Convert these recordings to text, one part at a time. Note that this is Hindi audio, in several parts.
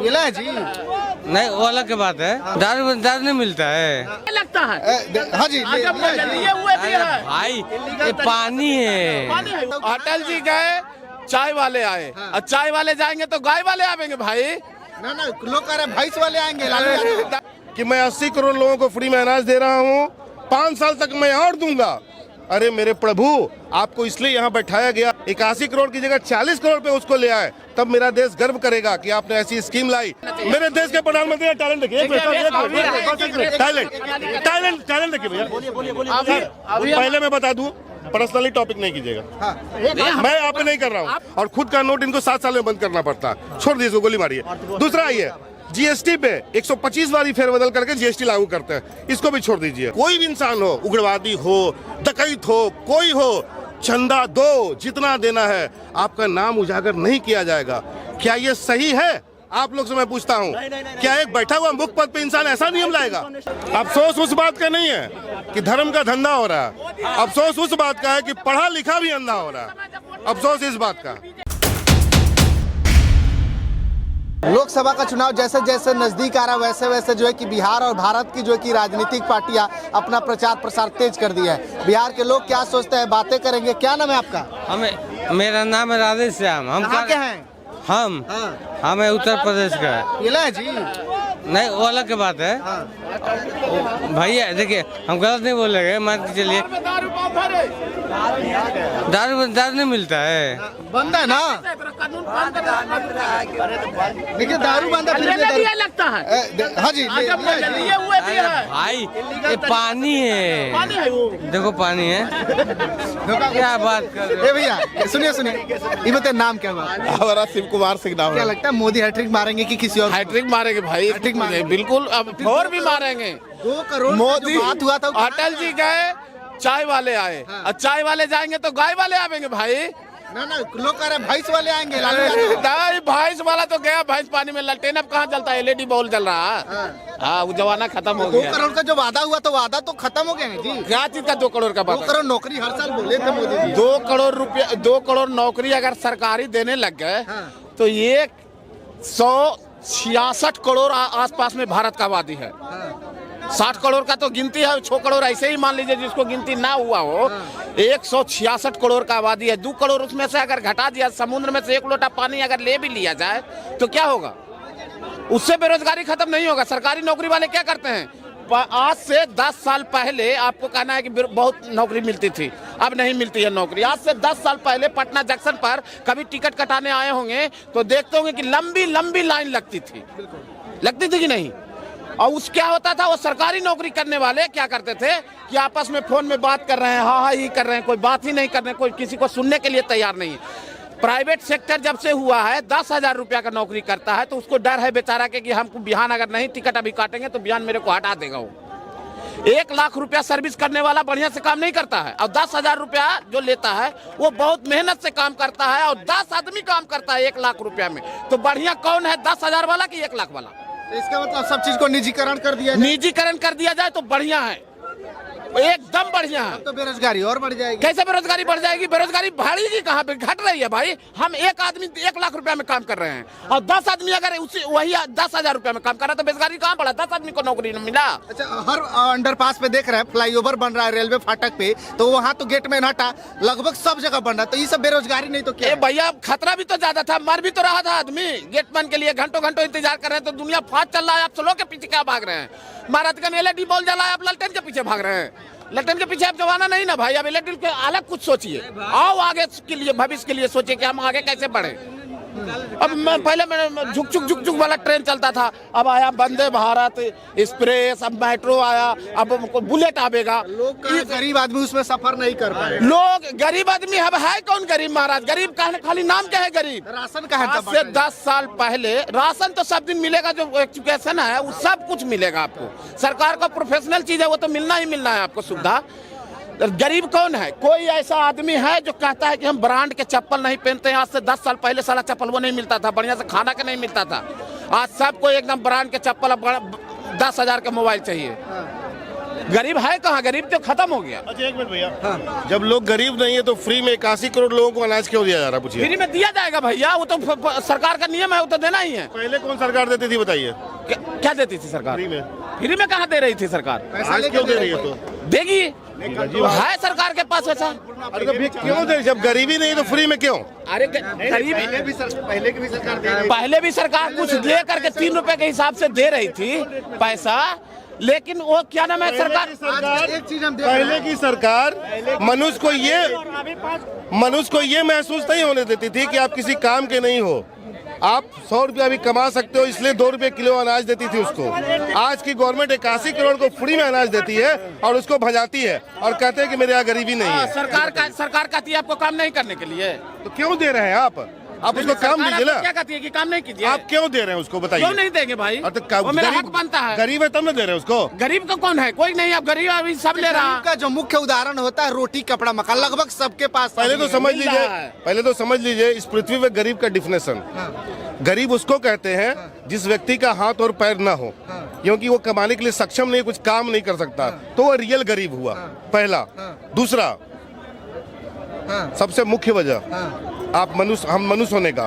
मिला है जी? नहीं, वो अलग की बात है। दारू नहीं मिलता है, लगता है। हाँ जी, लिए हुए भी है भाई, ये पानी है। अटल जी गए, चाय वाले आए, और चाय वाले जाएंगे तो गाय वाले आवेंगे भाई। ना लोग कह रहे हैं भैंस वाले आएंगे। कि मैं 80 करोड़ लोगों को फ्री में अनाज दे रहा हूँ, 5 साल तक मैं और दूंगा। अरे मेरे प्रभु, आपको इसलिए यहाँ बैठाया गया, 81 करोड़ की जगह 40 करोड़ पे उसको ले आए, तब मेरा देश गर्व करेगा कि आपने ऐसी स्कीम लाई। मेरे देश के प्रधानमंत्री का टैलेंट देखिए, टैलेंट देखिए भैया। पहले मैं बता दूं, पर्सनली टॉपिक नहीं कीजिएगा, मैं आप पे नहीं कर रहा हूँ। और खुद का नोट इनको 7 साल में बंद करना पड़ता, छोड़ दीजिए इसको, गोली मारिए। दूसरा आइए, जीएसटी पे 125 बारी फेरबदल करके जीएसटी लागू करते हैं, इसको भी छोड़ दीजिए। कोई भी इंसान हो, उग्रवादी हो, डकैत हो, कोई हो, चंदा दो, जितना देना है, आपका नाम उजागर नहीं किया जाएगा। क्या ये सही है? आप लोग से मैं पूछता हूँ, क्या एक बैठा हुआ मुख्य पद पे इंसान ऐसा नियम लाएगा? अफसोस उस बात का नहीं है कि धर्म का धंधा हो रहा है, अफसोस उस बात का है कि पढ़ा लिखा भी अंधा हो रहा है, अफसोस इस बात का। लोकसभा का चुनाव जैसे जैसे नजदीक आ रहा है वैसे वैसे जो है कि बिहार और भारत की जो है कि राजनीतिक पार्टियां अपना प्रचार प्रसार तेज कर दिया है। बिहार के लोग क्या सोचते हैं, बातें करेंगे। क्या नाम है आपका? मेरा नाम है राधे श्याम। हम कहाँ के हैं? हम है उत्तर प्रदेश का। मिला है जी? नहीं, वो अलग की बात है। भैया देखिए, हम गलत नहीं बोलेंगे, मान के चलिए। दारू नहीं मिलता है, बंद है ना। देखिए दारू बंद है, लगता है। हाँ जी, लिए हुए भी है भाई, ये पानी है। देखो पानी है, क्या बात कर रहे हो भैया? सुनिए ये बताइए, नाम क्या हुआ? हमारा शिव कुमार सिंह नाम क्या है। लगता है मोदी हैट्रिक मारेंगे कि किसी और? हैट्रिक मारेंगे भाई, हैट्रिक मारेंगे। बिल्कुल, अब और भी मारेंगे। 2 करोड़ मोदी, बात हुआ था। अटल जी गए, चाय वाले आए, और चाय वाले जाएंगे तो गाय वाले आवेंगे भाई। ना लोग कह रहे हैं भैंस वाले आएंगे। भैंस वाला तो गया, भैंस पानी में ललटेन अब कहाँ जलता है, एलईडी बल्ब जल रहा है। हाँ, वो जमाना खत्म हो 2 गया। करोड़ का जो वादा हुआ तो वादा तो खत्म हो गया है जी। क्या चीज का 2 करोड़ का 2 बात? करोड़ नौकरी हर साल बोले थे मोदी जी। 2 करोड़ रुपया, 2 करोड़ नौकरी अगर सरकारी देने लग गए तो 166 करोड़ आसपास में भारत का आबादी है। 60 करोड़ का तो गिनती है, 6 करोड़ ऐसे ही मान लीजिए जिसको गिनती ना हुआ हो। 166 करोड़ का आबादी है। 2 करोड़ उसमें से अगर घटा दिया, समुद्र में से 1 लोटा पानी अगर ले भी लिया जाए तो क्या होगा? उससे बेरोजगारी खत्म नहीं होगा। सरकारी नौकरी वाले क्या करते हैं? आज से 10 साल पहले आपको कहना है कि बहुत नौकरी मिलती थी, अब नहीं मिलती है नौकरी। आज से 10 साल पहले पटना जंक्शन पर कभी टिकट कटाने आए होंगे तो देखते होंगे कि लंबी लंबी लाइन लगती थी कि नहीं? और उस क्या होता था, वो सरकारी नौकरी करने वाले क्या करते थे कि आपस में फोन में बात कर रहे हैं, हाँ ही कर रहे हैं, कोई बात ही नहीं कर रहे हैं, कोई किसी को सुनने के लिए तैयार नहीं है। प्राइवेट सेक्टर जब से हुआ है, 10,000 रुपया का नौकरी करता है तो उसको डर है बेचारा के कि हमको बिहान अगर नहीं टिकट अभी काटेंगे तो बिहान मेरे को हटा देगा। वो 1 लाख रुपया सर्विस करने वाला बढ़िया से काम नहीं करता है, और 10,000 रुपया जो लेता है वो बहुत मेहनत से काम करता है, और 10 आदमी काम करता है 1 लाख रुपया में। तो बढ़िया कौन है, 10,000 वाला कि 1 लाख वाला? इसका मतलब सब चीज को निजीकरण कर दिया जाए। निजीकरण कर दिया जाए तो बढ़िया है, एकदम बढ़िया है। तो बेरोजगारी और बढ़ जाएगी। कैसे बेरोजगारी बढ़ जाएगी? बेरोजगारी बढ़ेगी कहाँ पे? घट रही है भाई। हम एक आदमी 1 लाख रुपया में काम कर रहे हैं, और 10 आदमी अगर उसी वही 10,000 रुपया में काम कर रहा है तो बेरोजगारी कहाँ बढ़ा? 10 आदमी को नौकरी नहीं मिला। अच्छा, हर अंडरपास पे देख रहे हैं, फ्लाईओवर बन रहा है रेलवे फाटक पे, तो वहाँ तो गेट मैन हटा, लगभग सब जगह बन रहा है। तो ये सब बेरोजगारी नहीं तो क्या? भैया खतरा भी तो ज्यादा था, मर भी तो रहा था आदमी। गेटमैन के लिए घंटों घंटों इंतजार कर रहे हैं, तो दुनिया फास्ट चल रहा है, आप स्लो के पीछे क्या भाग रहे हैं? महाराजगंज एलईडी बल्ब जला है, आप ललटेन के पीछे भाग रहे हैं। ललटेन के पीछे अब जमाना नहीं ना भाई, अब इलेक्ट्रिक के अलग कुछ सोचिए। आओ आगे के लिए, भविष्य के लिए सोचिए कि हम आगे कैसे बढ़े। अब पहले मैं झुक वाला ट्रेन चलता था, अब आया वंदे भारत एक्सप्रेस, अब मेट्रो आया, अब बुलेट आवेगा। लोग गरीब आदमी उसमें सफर नहीं कर पाए। लोग गरीब आदमी अब है कौन गरीब महाराज? गरीब का खाली नाम क्या है गरीब? राशन का है। आज से 10 साल पहले राशन तो सब दिन मिलेगा, जो एजुकेशन है वो सब कुछ मिलेगा आपको। सरकार का प्रोफेशनल चीज है, वो तो मिलना ही मिलना है आपको सुविधा। गरीब कौन है? कोई ऐसा आदमी है जो कहता है कि हम ब्रांड के चप्पल नहीं पहनते हैं? आज से 10 साल पहले साला चप्पल वो नहीं मिलता था, बढ़िया से खाना के नहीं मिलता था। आज सबको एकदम ब्रांड के चप्पल, 10,000 का मोबाइल चाहिए। गरीब है कहाँ, गरीब तो खत्म हो गया। अच्छा एक मिनट भैया, जब लोग गरीब नहीं है तो फ्री में 81 करोड़ लोगों को अनाज क्यों दिया जा रहा है? पूछिए। फ्री में दिया जाएगा भैया, वो तो सरकार का नियम है, वो तो देना ही है। पहले कौन सरकार देती थी बताइए? क्या देती थी सरकार? फ्री में कहाँ दे रही थी सरकार? आज क्यों दे रही है? तो देगी, है सरकार के पास ऐसा। अरे तो क्यों दे? जब गरीबी नहीं तो फ्री में क्यों? अरे गरीबी पहले भी सरकार कुछ दे करके 3 रुपए के हिसाब से दे रही थी पैसा, लेकिन वो क्या नाम है सरकार, एक चीज हम पहले की सरकार मनुष्य को ये महसूस नहीं होने देती थी कि आप किसी काम के नहीं हो। आप 100 रुपया भी कमा सकते हो, इसलिए 2 रुपए किलो अनाज देती थी उसको। आज की गवर्नमेंट 81 करोड़ को फ्री में अनाज देती है और उसको भजाती है और कहते हैं कि मेरे यहाँ गरीबी नहीं है। सरकार कहती है आपको काम नहीं करने के लिए, तो क्यों दे रहे हैं आप उसको काम दीजिए ना। क्या कहती है कि काम नहीं कीजिए? आप क्यों दे रहे हैं उसको बताइए? क्यों नहीं देंगे भाई? वो मेरा हक बनता है। गरीब है तब ना दे रहे हैं उसको। गरीब तो कौन है? कोई नहीं। अब गरीब अभी सब ले रहा है। का जो मुख्य उदाहरण होता है रोटी कपड़ा मकान, लगभग सबके पास। पहले तो समझ लीजिए इस पृथ्वी पे गरीब का डिफिनेशन। गरीब उसको कहते हैं जिस व्यक्ति का हाथ और पैर ना हो, क्योंकि वो कमाने के लिए सक्षम नहीं, कुछ काम नहीं कर सकता, तो वो रियल गरीब हुआ पहला। दूसरा सबसे मुख्य वजह हम मनुष्य होने का,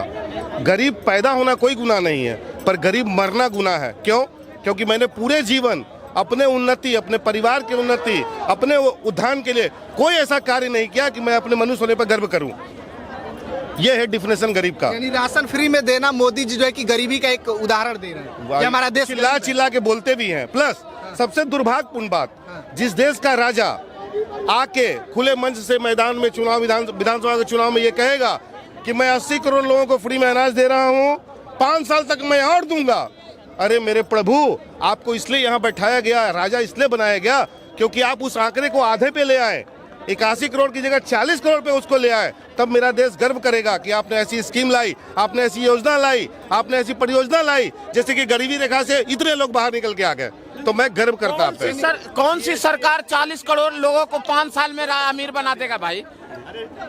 गरीब पैदा होना कोई गुनाह नहीं है, पर गरीब मरना गुनाह है। क्यों? क्योंकि मैंने पूरे जीवन अपने उन्नति, अपने परिवार की उन्नति, अपने उत्थान के लिए कोई ऐसा कार्य नहीं किया कि मैं अपने मनुष्य होने पर गर्व करूं। ये है डिफिनेशन गरीब का। यानी राशन फ्री में देना मोदी जी जो है कि गरीबी का एक उदाहरण दे रहे हैं। ये हमारा देश चिल्ला के बोलते भी हैं। प्लस सबसे दुर्भाग्यपूर्ण बात, जिस देश का राजा आके खुले मंच से मैदान में चुनाव, विधानसभा के चुनाव में ये कहेगा कि मैं 80 करोड़ लोगों को फ्री में अनाज दे रहा हूँ, 5 साल तक मैं और दूंगा। अरे मेरे प्रभु, आपको इसलिए यहाँ बैठाया गया, राजा इसलिए बनाया गया क्योंकि आप उस आंकड़े को आधे पे ले आए। 81 करोड़ की जगह 40 करोड़ पे उसको ले आए, तब मेरा देश गर्व करेगा कि आपने ऐसी स्कीम लाई, आपने ऐसी योजना लाई, आपने ऐसी परियोजना लाई, जैसे कि गरीबी रेखा से इतने लोग बाहर निकल के आ गए। तो मैं गर्व करता आप पे। कौन सी सरकार 40 करोड़ लोगों को 5 साल में अमीर बना देगा भाई?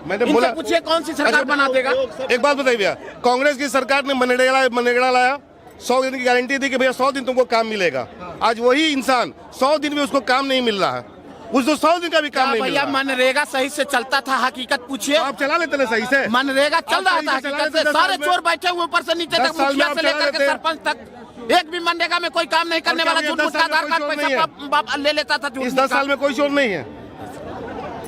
मैंने बोला, पूछिए कौन सी सरकार बना देगा? एक बात बताइए भैया, कांग्रेस की सरकार ने मनरेगा लाया, 100 दिन की गारंटी दी कि भैया 100 दिन तुमको काम मिलेगा। आज वही इंसान 100 दिन में उसको काम नहीं मिल रहा है, उसको 100 दिन का भी काम नहीं मिल रहा। मनरेगा सही से चलता था? हकीकत पूछिए। आप चला लेते ना सही से? मनरेगा चल रहा था हकीकत से, सारे चोर बैठे हुए ऊपर से नीचे तक, मुखिया से लेकर के सरपंच तक, एक भी मनरेगा में कोई काम नहीं करने वाला झूठ मूठ का आधार कार्ड पैसा ले लेता था। इस 10 साल में कोई चोर नहीं है,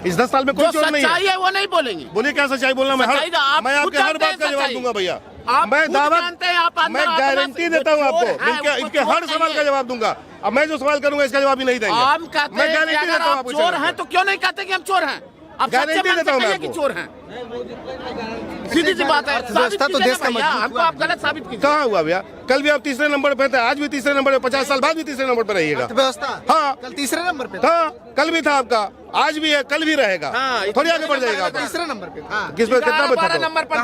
इस 10 साल में कोई चोर नहीं है। सच्चाई है वो नहीं बोलेंगे। बोलिए क्या सच्चाई बोलना? मैं आपके हर बात का जवाब दूंगा भैया। मैं दावा, मैं गारंटी देता हूँ आपको, इनके हर सवाल का जवाब दूंगा। अब मैं जो सवाल करूंगा इसका जवाब भी नहीं देंगे। हम कहते हैं कि अगर आप चोर हैं तो क्यों नहीं कहते कि हम चोर हैं? आप गारंटी देता हूँ मैं कि चोर हैं, सीधी सी बात है। तो देश का हमको आप गलत साबित कीजिए। कहाँ हुआ भैया? कल भी आप तीसरे नंबर पे थे, आज भी तीसरे नंबर पे, 50 साल बाद भी तीसरे नंबर पे रहिएगा। व्यवस्था हाँ, कल तीसरे नंबर पे था, कल भी था आपका, आज भी है, कल भी रहेगा। थोड़ी आगे बढ़ जाएगा। तीसरे नंबर पे किस पे? कितना पे था? नंबर पर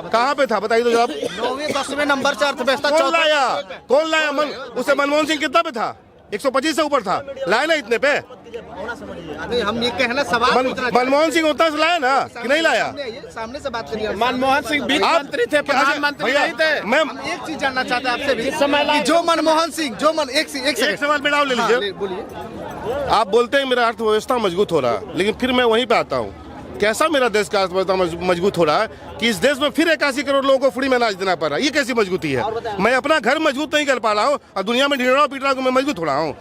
कहाँ पे था बताइए तो जवाब। 9वें 10वें नंबर से अर्थव्यवस्था। कौन लाया? उसे मनमोहन सिंह कितना पे था? 125 से ऊपर था, लाए ना इतने पे। हम ये कहना सवाल, मनमोहन सिंह उतना से लाया ना कि नहीं लाया? सामने से बात करिए। मनमोहन सिंह वित्त मंत्री थे, प्रधानमंत्री नहीं थे। मैं एक चीज जानना चाहता हूं आपसे भी, जो मनमोहन सिंह एक सवाल में डाल ले लीजिए। बोलिए। आप बोलते हैं मेरा अर्थव्यवस्था मजबूत हो रहा है, लेकिन फिर मैं वहीं पे आता हूँ, कैसा मेरा देश का अर्थव्यवस्था मजबूत हो रहा है कि इस देश में फिर 81 करोड़ लोगों को फ्री में अनाज देना पड़ रहा है। ये कैसी मजबूती है? मैं अपना घर मजबूत नहीं कर पा रहा हूँ और दुनिया में ढिंढोरा पीट रहा हूँ, मैं मजबूत हो रहा हूँ।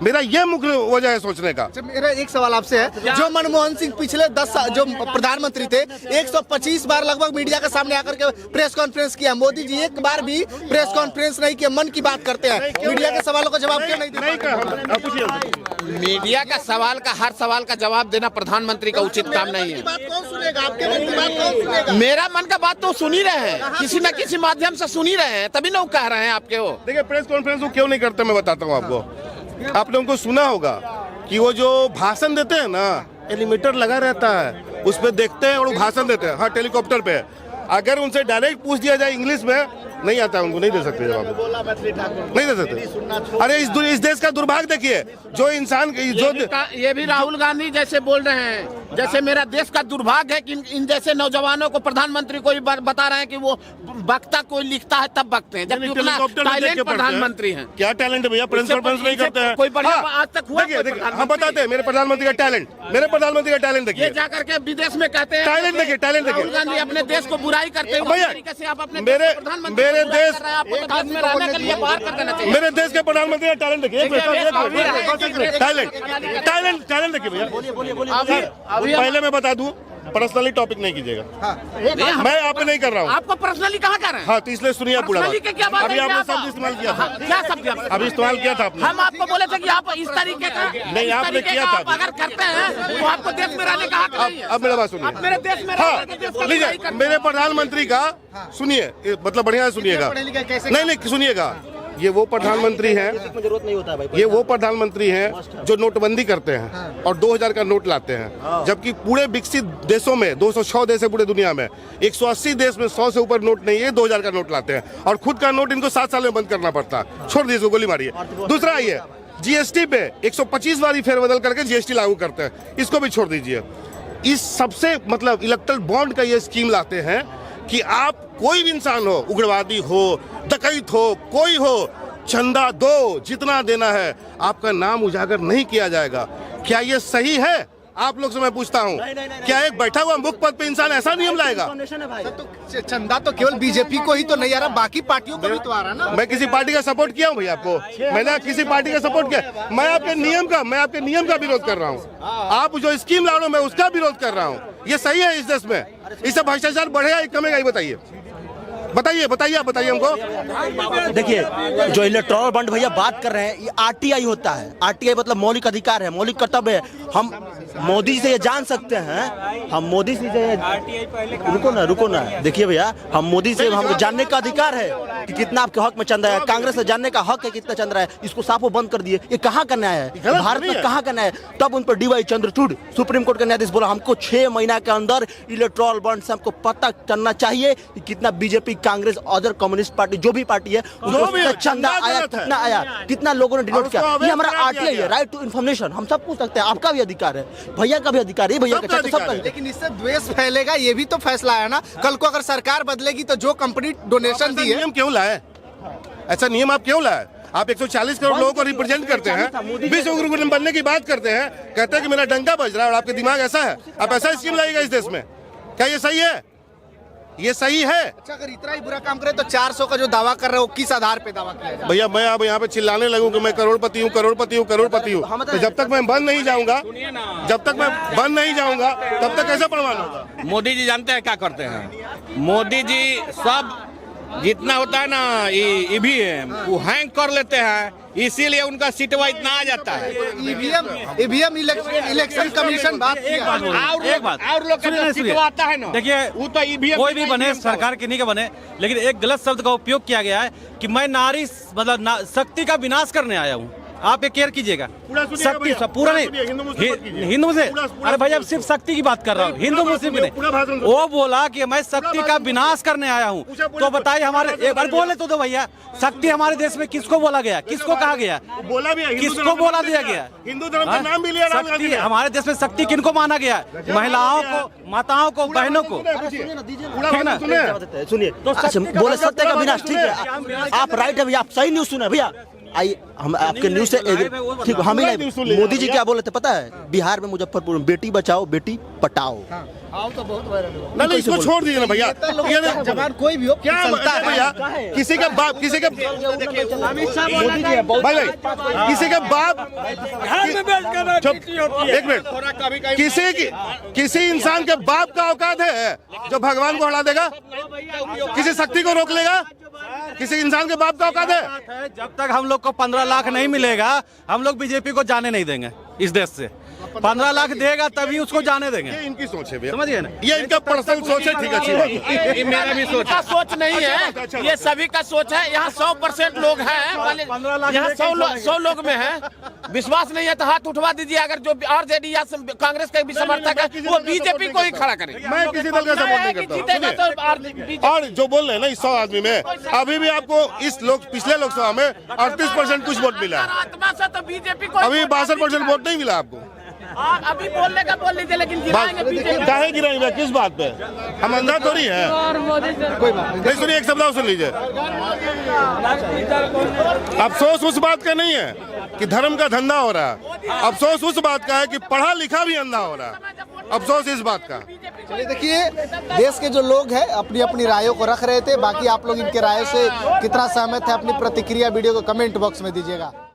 मेरा ये मुख्य वजह है सोचने का। मेरा एक सवाल आपसे है, जो मनमोहन सिंह पिछले 10 साल जो प्रधानमंत्री थे, 125 बार लगभग मीडिया के सामने आकर के प्रेस कॉन्फ्रेंस किया, मोदी जी एक बार भी प्रेस कॉन्फ्रेंस नहीं किया, मन की बात करते हैं, मीडिया के सवालों का जवाब क्यों नहीं देते? मीडिया का सवाल का, हर सवाल का जवाब देना प्रधानमंत्री का उचित काम नहीं है। बात कौन सुनेगा? आपके मन की बात कौन सुनेगा? मेरा मन का बात तो सुन ही रहे हैं, किसी न किसी माध्यम से सुन ही रहे हैं, तभी ना कह रहे हैं आपके। वो देखिए प्रेस कॉन्फ्रेंस वो क्यों नहीं करते मैं बताता हूँ आपको। आपने उनको सुना होगा कि वो जो भाषण देते हैं ना, एलिमीटर लगा रहता है, उस पर देखते हैं और वो भाषण देते हैं। हाँ, हेलीकॉप्टर पे। अगर उनसे डायरेक्ट पूछ दिया जाए इंग्लिश में नहीं आता उनको, नहीं दे सकते जवाब, नहीं दे सकते। अरे इस देश का दुर्भाग्य देखिए, जो इंसान ये भी राहुल गांधी जैसे बोल रहे हैं, जैसे मेरा देश का दुर्भाग्य है कि इन जैसे नौजवानों को प्रधानमंत्री को बता रहे हैं कि वो बकता कोई लिखता है तब बकते हैं, जबकि उतना टैलेंट प्रधानमंत्री हैं। क्या टैलेंट है भैया, प्रिंसिपल नहीं करते हैं कोई बढ़िया आज तक हुआ? देखिए हम बताते हैं मेरे प्रधानमंत्री का टैलेंट, मेरे प्रधानमंत्री का टैलेंट देखिए। ये जाकर के विदेश में कहते हैं टैलेंट देखिए, टैलेंट देखिए। राहुल गांधी अपने देश को बुराई करते हैं, भैया से आप अपने मेरे देश में रहने के लिए बाहर कर देना चाहिए। मेरे देश के प्रधानमंत्री का टैलेंट देखिए, टैलेंट टैलेंट टैलेंट देखिए भैया। पहले मैं बता दूं, पर्सनली टॉपिक नहीं कीजिएगा। मैं आप पे नहीं कर रहा हूँ। आपको पर्सनली कहाँ कर रहे हैं? हाँ, तो इसलिए सुनिए पूरा। क्या अभी आपने शब्द इस्तेमाल किया था। क्या शब्द अभी इस्तेमाल किया था आपने। हम आपको बोले थे कि आप इस तरीके का नहीं, आपने किया था। अगर करते हैं तो आपको देश में रहने का हक नहीं है। अब मेरा बात सुनिए। मेरे देश में हाँ लीजिए, मेरे प्रधानमंत्री का सुनिए, मतलब बढ़िया सुनिएगा। नहीं सुनिएगा, ये वो प्रधानमंत्री हैं, जरूरत नहीं होता भाई, ये वो प्रधानमंत्री हैं जो नोटबंदी करते हैं और 2000 का नोट लाते हैं, जबकि पूरे विकसित देशों में 206 देश है पूरे दुनिया में, 180 देश में 100 से ऊपर नोट नहीं है, 2000 का नोट लाते हैं और खुद का नोट इनको 7 साल में बंद करना पड़ता है। छोड़ दीजिए इसको, गोली मारिए। दूसरा ये जीएसटी पे 125 बारी फेरबदल करके जीएसटी लागू करते हैं, इसको भी छोड़ दीजिए। इस सबसे मतलब इलेक्ट्रल बॉन्ड का ये स्कीम लाते हैं कि आप कोई भी इंसान हो, उग्रवादी हो, डकैत हो, कोई हो, चंदा दो, जितना देना है, आपका नाम उजागर नहीं किया जाएगा। क्या ये सही है? आप लोग से मैं पूछता हूँ, क्या एक बैठा हुआ मुख्य पद पे इंसान ऐसा नियम लाएगा? तो चंदा तो केवल बीजेपी को ही तो नहीं आ रहा, बाकी पार्टियों को भी तो आ रहा ना। मैं किसी पार्टी का सपोर्ट किया हूँ भैया आपको? मैंने किसी पार्टी का सपोर्ट किया? मैं आपके नियम का विरोध कर रहा हूँ। आप जो स्कीम ला रहे हो मैं उसका विरोध कर रहा हूँ। ये सही है इस देश में? इससे भ्रष्टाचार बढ़ेगा कमेगा? ये बताइए, बताइए बताइए, आप बताइए हमको। देखिए, जो इलेक्ट्रॉनिक बॉन्ड भैया बात कर रहे हैं, ये आरटीआई होता है। आरटीआई मतलब मौलिक अधिकार है, मौलिक कर्तव्य है। हम मोदी जी से ये जान सकते हैं, हम मोदी जी से रुको ना देखिए भैया, हम मोदी से हमको जानने का अधिकार है कि कितना आपके हक में चंदा है। कांग्रेस से जानने का हक है कितना चंदा है, इसको साफो बंद कर दिए। ये कहाँ का न्याय है? भारत में कहाँ का न्याय है? तब उन पर डीवाई चंद्रचूड़ सुप्रीम कोर्ट का न्यायाधीश बोला हमको 6 महीना के अंदर इलेक्ट्रॉनिक बॉन्ड से हमको पता करना चाहिए कि कितना BJP, Congress, other communist party, जो भी पार्टी है, उसको चंदा आया, कितना आया, कितना लोगों ने डिनोट किया। ये हमारा आरटीआई है, राइट टू इन्फॉर्मेशन। हम सब पूछ सकते हैं, आपका भी अधिकार है, भैया का भी अधिकार है, भैया का सबका। लेकिन इससे द्वेष फैलेगा, ये भी तो फैसला है ना। कल को अगर सरकार बदलेगी तो जो कंपनी डोनेशन दी है, नियम क्यों लाए? ऐसा नियम आप क्यों लाए? आप 140 करोड़ लोगों को रिप्रेजेंट करते हैं, विश्व गुरु बनने की बात करते हैं, कहते हैं कि मेरा डंका बज रहा है और आपके दिमाग ऐसा है, आप ऐसा स्कीम लाइएगा इस देश में? क्या ये सही है? ये सही है? अच्छा, अगर इतना ही बुरा काम करे तो 400 का जो दावा कर रहे हो किस आधार पे दावा किया जाए? भैया मैं अब यहाँ पे चिल्लाने लगूं कि मैं करोड़पति हूँ, करोड़पति हूँ, करोड़पति हूँ, तो जब तक मैं बंद नहीं जाऊंगा, तब तक कैसे प्रमाण होगा? मोदी जी जानते हैं क्या करते हैं? मोदी जी सब जितना होता है ना ईवीएम वो हैंग कर लेते हैं, इसीलिए उनका सीटवा इतना आ जाता है। ईवीएम इलेक्शन कमीशन बात किया। और लोग का सीटवा आता है ना, देखिए वो तो ईवीएम कोई भी बने, सरकार के नहीं के बने, लेकिन एक गलत शब्द का उपयोग किया गया है कि मैं नारी मतलब शक्ति का विनाश करने आया हूँ। आप ये केयर कीजिएगा, शक्ति पूरा नहीं, हिंदू मुस्लिम, अरे भाई अब सिर्फ शक्ति की बात कर रहा हूँ, हिंदू मुस्लिम नहीं। वो बोला कि मैं शक्ति का विनाश करने आया हूँ, तो बताइए हमारे एक बार बोले तो दो भैया, शक्ति हमारे देश में किसको बोला गया, किसको कहा गया, बोला भी, किसको बोला दिया गया? हिंदू धर्म का नाम भी लिया। शक्ति हमारे देश में शक्ति किनको माना गया? महिलाओं को, माताओं को, बहनों को, ठीक ना? सुनिए, बोले सत्य का विनाश, ठीक है, आप राइट है भैया, आप सही न्यूज सुने भैया। आइए हम आपके न्यूज से ठीक, हम ही नहीं, मोदी जी क्या बोले थे पता है? बिहार में मुजफ्फरपुर में बेटी बचाओ बेटी पटाओ। तो बहुत वायरल हुआ। नहीं इसको छोड़ दीजिए ना भैया, जवान कोई भी हो, क्या चलता है भैया? किसी का बाप, किसी का एक मिनट, किसी इंसान के बाप का औकात है जो भगवान को हरा देगा, किसी शक्ति को रोक लेगा? किसी इंसान के बाप का औकात है? जब तक हम लोग को 15 लाख नहीं मिलेगा, हम लोग बीजेपी को जाने नहीं देंगे इस देश से। 15 लाख देगा तभी उसको जाने देंगे, ये इनकी सोच है भैया, समझिए ना। ये इनका पर्सनल सोच है, ठीक है, अच्छी बात है। ये मेरा भी सोच का सोच नहीं है, ये सभी का सोच है। यहाँ 100% लोग हैं, यहाँ 100 लोग में है। विश्वास नहीं है तो हाथ उठवा दीजिए। अगर जो आरजेडी या कांग्रेस का भी समर्थक है वो बीजेपी को ही खड़ा करे। मैं किसी दल का सपोर्ट नहीं करता हूं। और जो बोल रहे हैं ना इस 100 आदमी में, अभी भी आपको पिछले लोकसभा में 38% कुछ वोट मिला है, आत्मा से तो बीजेपी को अभी 62% वोट नहीं मिला आपको। अभी बोलने का बोल लीजिए, लेकिन गिराएंगे बीजेपी। काहे गिराएंगे, किस बात पे? हम अंधा थोड़ी है। कोई बात नहीं सुनिए, एक शब्द और सुन लीजिए। अफसोस उस बात का नहीं है कि धर्म का धंधा हो रहा है, अफसोस उस बात का है कि पढ़ा लिखा भी अंधा हो रहा है। अफसोस इस बात का। चलिए देखिए, देश के जो लोग हैं अपनी अपनी रायों को रख रहे थे। बाकी आप लोग इनके राय से कितना सहमत है, अपनी प्रतिक्रिया वीडियो को कमेंट बॉक्स में दीजिएगा।